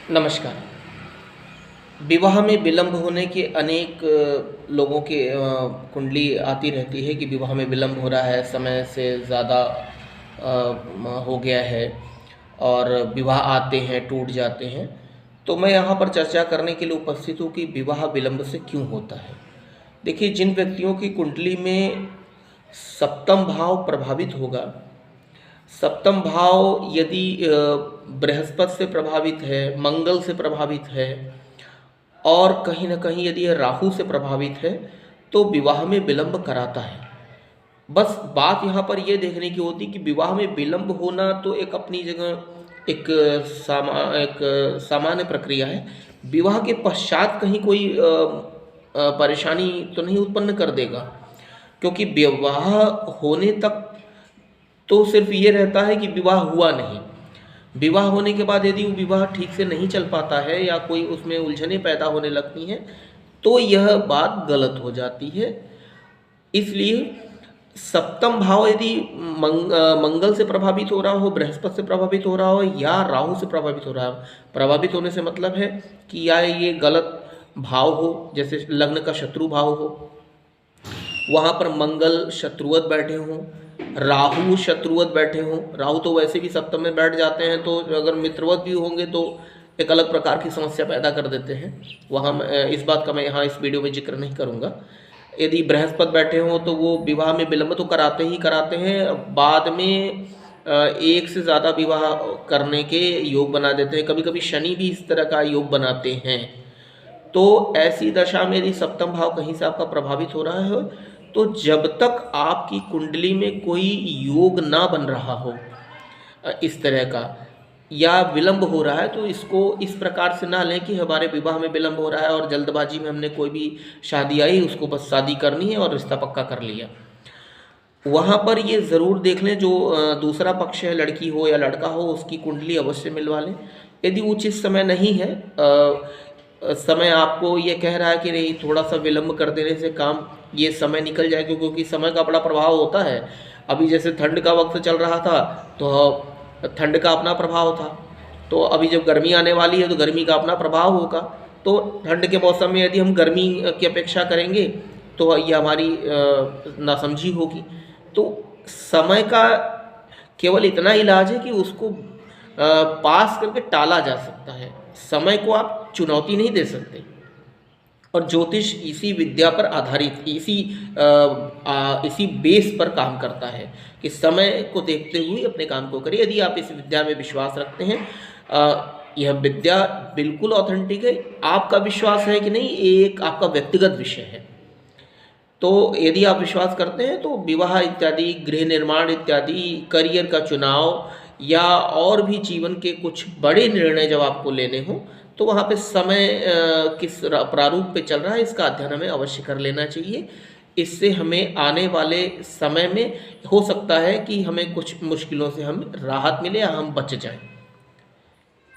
नमस्कार। विवाह में विलंब होने के अनेक लोगों के कुंडली आती रहती है कि विवाह में विलंब हो रहा है, समय से ज़्यादा हो गया है और विवाह आते हैं, टूट जाते हैं। तो मैं यहाँ पर चर्चा करने के लिए उपस्थित हूँ कि विवाह विलंब से क्यों होता है। देखिए, जिन व्यक्तियों की कुंडली में सप्तम भाव प्रभावित होगा, सप्तम भाव यदि बृहस्पति से प्रभावित है, मंगल से प्रभावित है और कहीं न कहीं यदि यह राहु से प्रभावित है, तो विवाह में विलंब कराता है। बस बात यहाँ पर यह देखने की होती कि विवाह में विलंब होना तो एक अपनी जगह एक सामान्य प्रक्रिया है। विवाह के पश्चात कहीं कोई परेशानी तो नहीं उत्पन्न कर देगा, क्योंकि विवाह होने तक तो सिर्फ ये रहता है कि विवाह हुआ नहीं। विवाह होने के बाद यदि वो विवाह ठीक से नहीं चल पाता है या कोई उसमें उलझनें पैदा होने लगती हैं, तो यह बात गलत हो जाती है। इसलिए सप्तम भाव यदि मंगल से प्रभावित हो रहा हो, बृहस्पति से प्रभावित हो रहा हो या राहु से प्रभावित हो रहा हो, प्रभावित होने से मतलब है कि या ये गलत भाव हो, जैसे लग्न का शत्रु भाव हो, वहाँ पर मंगल शत्रुवत बैठे हों, राहु शत्रुवत बैठे हों। राहु तो वैसे भी सप्तम में बैठ जाते हैं, तो अगर मित्रवत भी होंगे तो एक अलग प्रकार की समस्या पैदा कर देते हैं। वहाँ इस बात का मैं यहाँ इस वीडियो में जिक्र नहीं करूँगा। यदि बृहस्पति बैठे हों तो वो विवाह में विलंब तो कराते ही कराते हैं, बाद में एक से ज़्यादा विवाह करने के योग बना देते हैं। कभी कभी शनि भी इस तरह का योग बनाते हैं। तो ऐसी दशा में यदि सप्तम भाव कहीं से आपका प्रभावित हो रहा है, तो जब तक आपकी कुंडली में कोई योग ना बन रहा हो इस तरह का, या विलंब हो रहा है, तो इसको इस प्रकार से ना लें कि हमारे विवाह में विलंब हो रहा है और जल्दबाजी में हमने कोई भी शादी आई उसको बस शादी करनी है और रिश्ता पक्का कर लिया। वहाँ पर ये ज़रूर देख लें, जो दूसरा पक्ष है, लड़की हो या लड़का हो, उसकी कुंडली अवश्य मिलवा लें। यदि उचित समय नहीं है, समय आपको ये कह रहा है कि नहीं, थोड़ा सा विलंब कर देने से काम ये समय निकल जाएगा, क्योंकि समय का बड़ा प्रभाव होता है। अभी जैसे ठंड का वक्त चल रहा था तो ठंड का अपना प्रभाव था, तो अभी जब गर्मी आने वाली है तो गर्मी का अपना प्रभाव होगा। तो ठंड के मौसम में यदि हम गर्मी की अपेक्षा करेंगे तो ये हमारी नासमझी होगी। तो समय का केवल इतना इलाज है कि उसको पास करके टाला जा सकता है। समय को आप चुनौती नहीं दे सकते। और ज्योतिष इसी विद्या पर आधारित, इसी बेस पर काम करता है कि समय को देखते हुए अपने काम को करिए। यदि आप इस विद्या में विश्वास रखते हैं, यह विद्या बिल्कुल ऑथेंटिक है। आपका विश्वास है कि नहीं, एक आपका व्यक्तिगत विषय है। तो यदि आप विश्वास करते हैं तो विवाह इत्यादि, गृह निर्माण इत्यादि, करियर का चुनाव या और भी जीवन के कुछ बड़े निर्णय जब आपको लेने हों, तो वहाँ पे समय किस प्रारूप पे चल रहा है, इसका अध्ययन हमें अवश्य कर लेना चाहिए। इससे हमें आने वाले समय में हो सकता है कि हमें कुछ मुश्किलों से हम राहत मिले या हम बच जाएं।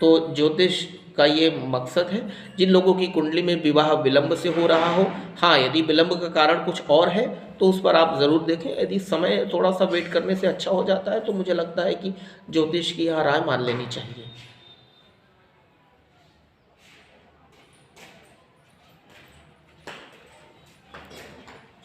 तो ज्योतिष का ये मकसद है। जिन लोगों की कुंडली में विवाह विलंब से हो रहा हो, हाँ, यदि विलंब का कारण कुछ और है तो उस पर आप ज़रूर देखें। यदि समय थोड़ा सा वेट करने से अच्छा हो जाता है तो मुझे लगता है कि ज्योतिष की यहाँ राय मान लेनी चाहिए।